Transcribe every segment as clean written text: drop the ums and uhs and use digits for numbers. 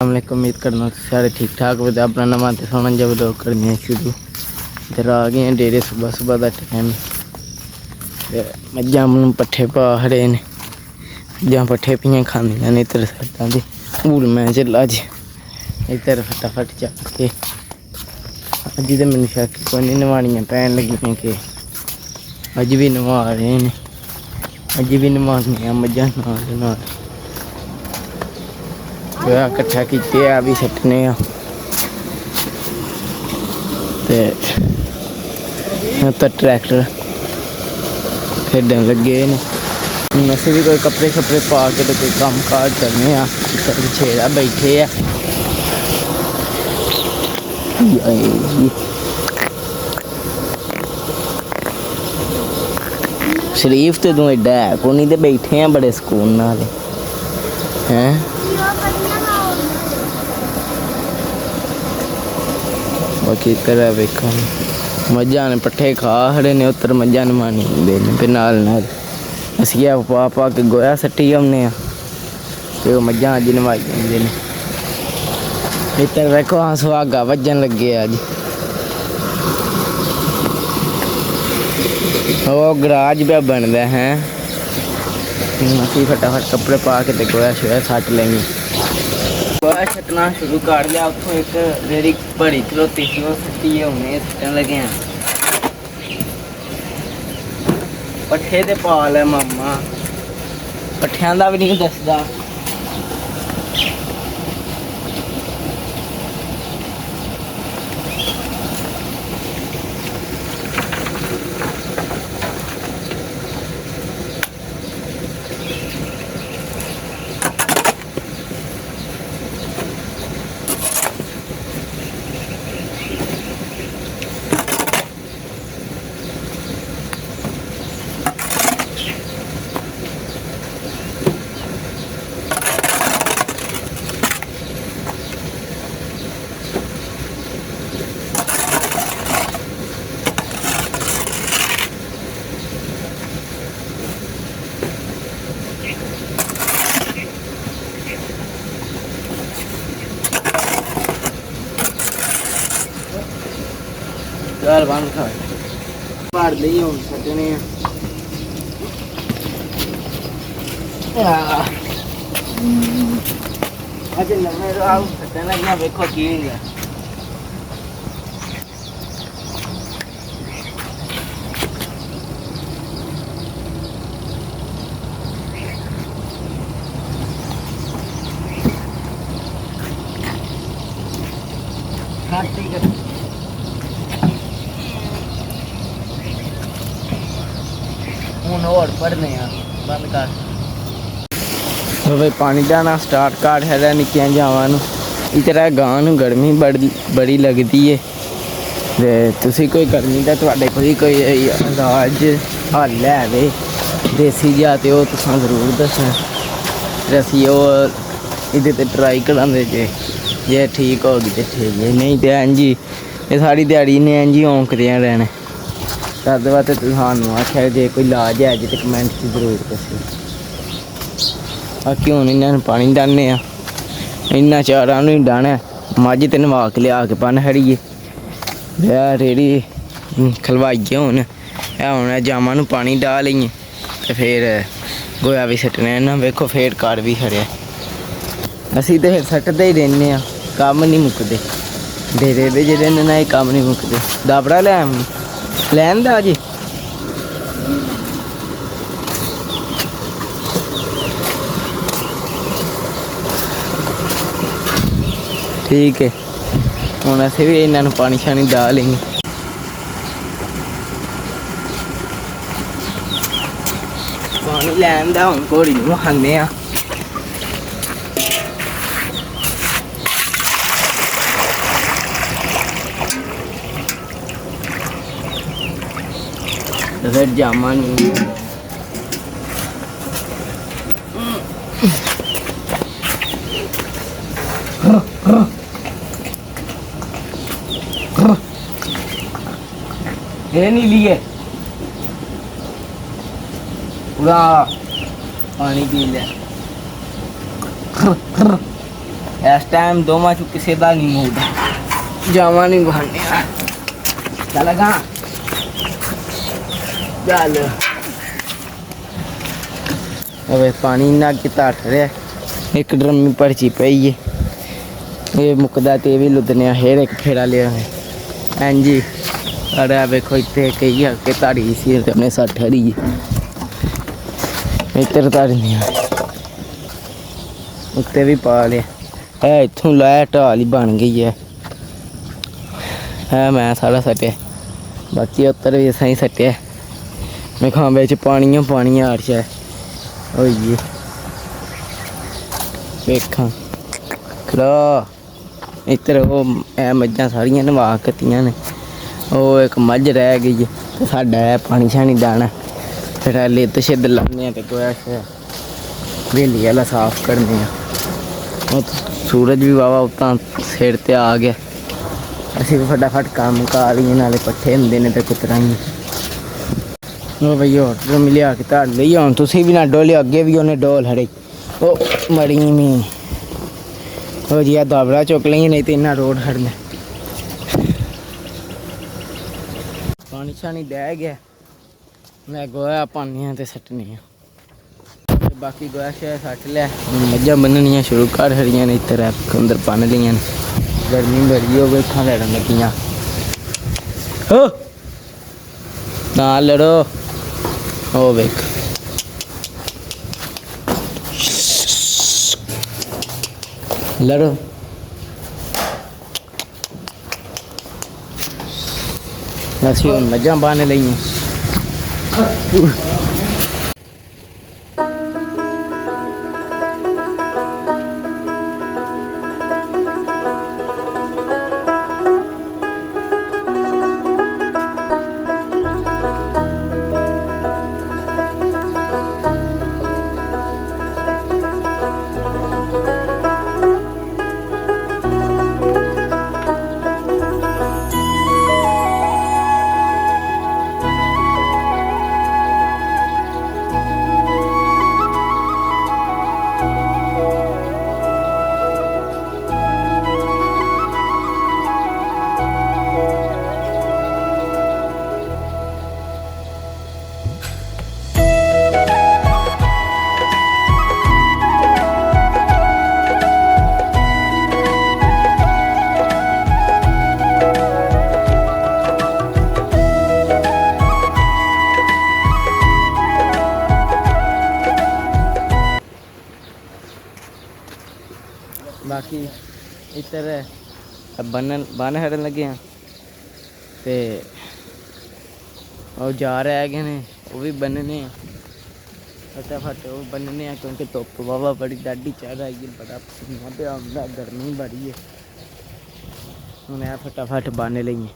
अस्सलामुअलैकुम। उम्मीद करना सारे ठीक ठाक हो। अपना नवा तो सोना जब लोग करनी शुरू इधर आ गए हैं डेरे सुबह सुबह का टाइम। मझा मैं पट्ठे पा खड़े ने, मझा पट्ठे पियाँ खांदियां ने। इधर साइडा दी हूल मैं चला अज इधर फटाफट चल के अज तो मैनू शक कोई नहीं नवानियां पैन लगियां कि अज भी नवा रहे हैं। अज भी नवानियां मझा नाल कट्ठा कीते आ भी सट्टने तो ट्रैक्टर खेडन लगे ने। हूँ अस भी कोई कपड़े शपड़े पा के तो कोई कम काज करने पिछेड़ा बैठे आ। शरीफ तो तू एडा है को नहीं तो बैठे हैं बड़े सुकून नाल हैं। बाकी तरह वेखो मझा ने पट्ठे खा खड़े ने। उतर मझा नवानी फिर नाल असिया पा पा के गोया सट्टी आने तो मझा अज नवाई जाते हैं। इधर वेखो हाँ सुहागा वजन लगे अज। वो गराज पे बनता है। असी फटाफट कपड़े पा के गोया शोया सट लेंगे। गोया छटना शुरू कर लिया। उतों एक रेड़ी बड़ी खलोती सी वो सट्टी हमने सट्टन लगे हैं। पट्ठे तो पा ले मामा, पट्ठियां का भी नहीं दसदा। चल बंद खा भर दी हूँ सटने अज नमें राह सटन लगे। वेखो की है हूँ और भरने बंद कर। तो भाई पानी डाना स्टार्ट कर है निक्कियां जावां नूं। इधर गां गर्मी बड़ी लगती है तो तुसी कोई गर्मी का तुहाडे कोई इलाज हल है देसी जा तो तुसां जरूर दसना। असी ये ट्राई करांदे जे ठीक होगी तो ठीक है, नहीं तो इंज ही ये सारी दिहाड़ी ने इंज ही औंकदे रहने। तद वास्ते तुहानू आख्या जे कोई इलाज है तो कमेंट च जरूर दस्यो। बाकी हूँ इन्होंने पानी डाने इन्ना चारा ही डाना। मझ तो नवा के लिया के बन खड़िए रेड़ी खलवाइए। हूँ जामा पानी डाह लीए तो फिर गोया भी सट्टने ना। वेखो फिर कर भी खड़िया। असी तो फिर सट्टते ही रहने कम नहीं मुकते। डेरे दे जेह्ड़े ने ना कम नहीं मुकते। दाबड़ा लैन दा जी ठीक है। हूँ अस भी इन्होंने पानी शानी डाह लेंगे। पानी लैन दा हूँ घोड़ी खाने फिर जामा ये नहीं लिए पूरा पानी पी लिया। इस टाइम दोवां चों किसी का नहीं मूड जावा नहीं बहाने चल गा चल अबे पानी ना किता ठहरिया एक ड्रमी भरची पई है ये मुकदा ते भी लुदने फिर एक फेरा लिया है हां जी अरे वेखो इतने कही के ताड़ी सी अपने साथ ठहरी इधर ताड़ी नहीं उत्ते भी पा लिया है इत्थों लाया ढाल ही बन गई है मैं सारा सट्टिया बाकी उत्तर भी असें ही सट्टिया मैं खां बिच पानी आर्श है होइए वेखां खलो इधर वो मज्जां सारियां नवा कत्तियां ने वो एक मझ रह गई है तो साडा है पानी शानी दाना फिर लिद्द शिद्द लाने ते गोया शोया वेली आह्ला साफ करने सूरज भी वावा उतां सिर ते आ गया असीं फटाफट काम मुका लईए नाले पट्ठे हुंदे ने ते कुतराइयां ओ भाई होर मिलिया के धाड़ लई हूँ तुसीं भी ना डोलियो अगे भी उन्हें डोल हड़े ओ मड़ी मी ओ जी दाबड़ा चुक लेंगे नहीं तो इन्ना रोड हड़ने पानी शानी दै गया मैं गोया पानी ते सट्टनी बाकी गोया शया सट्ट लिया मज्जां बन्ननियां शुरू कर छड़ियां ने इत्तर अंदर बन्न लियां ने गर्मी बड़ी हो गई इत्थां लड़न लगियां हो ना लड़ो ओ वेख लड़ो असीं हुण मज्जां बन्न लईयां बाकी इधर बन हड़न लगे हैं ते और जा रहे गए ने वो भी बनने फटाफट वो बनने क्योंकि धुप्प वावा बड़ी डाडी चढ़ आई है बड़ा पसीना पे आंदा गर्मी बड़ी है हूँ फटाफट बन लईए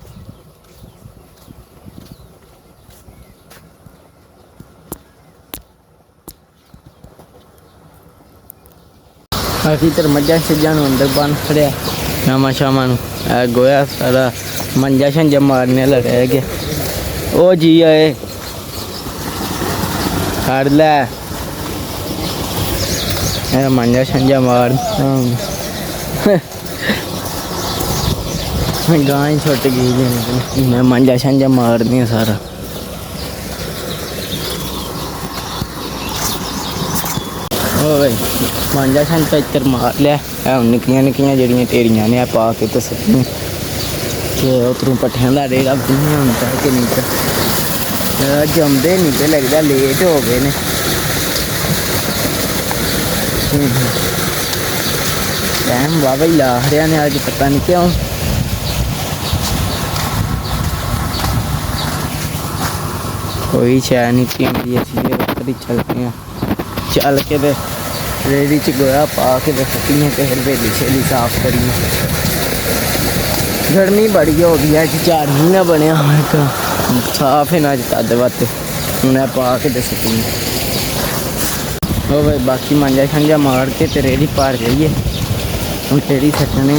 बाकी इधर मज्जां शज्जां अंदर बन खड़िया शामा शामा गोया सारा मंजा शंजा मारने आह्ला रह गया ओ जी आए फड़ लै मंजा शंजा मार गां ही छुट गई मैं मंजा शंजा मारनी सारा ओ भाई मांजा शंजा इधर मार लिया निक्कियां निक्कियां जड़ियां ढेरियां ने पा के तो सब्जियां कि उतरों पट्ठियां का डेरा बुनिया होता है कि नहीं जमदे नहीं पे लगता लेट हो गए ने टाइम वावा ही ला रहा ने अज पता नहीं क्यों कोई शै नहीं पींदी असी चलते हैं चल के रेड़ी च गोया पा के सटियां तो फिर वेली शेली साफ करिए गर्मी बड़ी हो गई है 4 महीना बनया साफ है ना तद वत उन्हें पा के सटियां हो भाई बाकी मांजा शांजा मार के तो रेड़ी पार जाइए हम रेड़ी सटने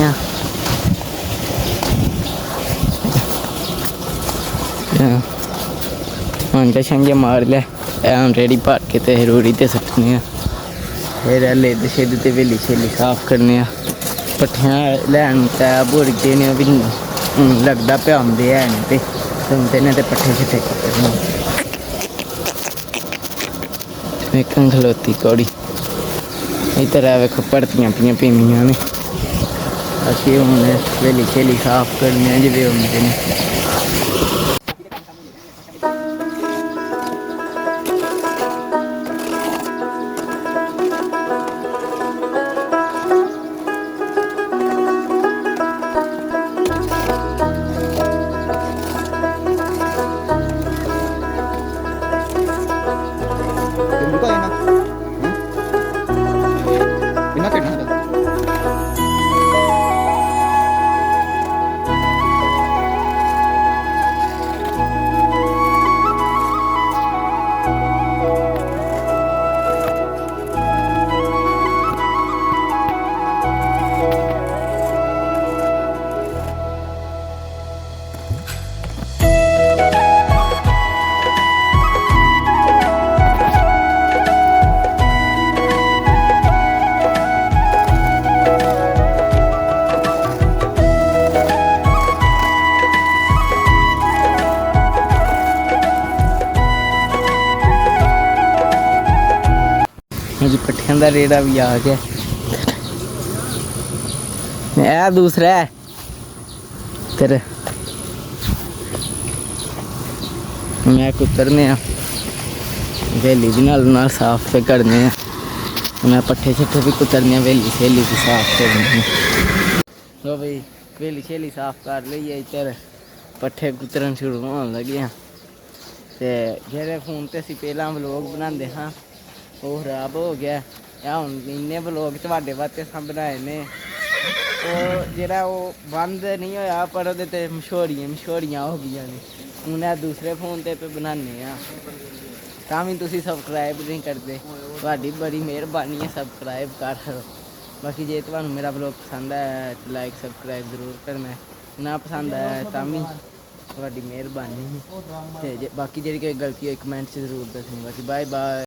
मांजा शांजा मार लिया हम रेड़ी पार के तो रूड़ी ते सटने फिर लिद्द शिद्द ते वेली शेली साफ करने पट्ठियां लैन तै बुरगे ने भी लगदा पे आंदे है नहीं ते सुनते ने ते पट्ठे छट्ठे कुतरने वेखन खलोती कौड़ी इधर है वेखो भरतियां पियां पीनियां ने असी हूँ वेली शेली साफ करने जिवे आंदे ने जी पट्ठियां का रेड़ा भी आ गया ए दूसरा है तेरे मैं कुतरने वेली भी नाल साफ पे करने मैं पट्ठे छट्ठे भी कुतरने वेली शेली भी साफ करने तो भाई वेली शेली साफ कर ली है इधर पट्ठे कुतरन शुरू होने लगे ते जेह्ड़े फोन ते असीं पहला व्लॉग बनाते हाँ वो खराब हो गया या हुण इन्ने व्लॉग तुहाडे वास्ते सब बनाए ने जेह्ड़ा ओह् बंद नहीं होया पर ओह्दे ते मशहूरियां हो गई ने हून दूसरे फोन ते पे बनाने तां भी तुसीं सबसक्राइब नहीं करते तुहाडी बड़ी मेहरबानी है सबसक्राइब कर बाकी जे तुहानूं मेरा व्लॉग पसंद आया तो लाइक सबसक्राइब जरूर करना ना पसंद आया तां भी तुहाडी मेहरबानी ते बाकी जेह्ड़ी कोई गलती होई कमेंट च जरूर दस्सनी बाकी बाय बाय।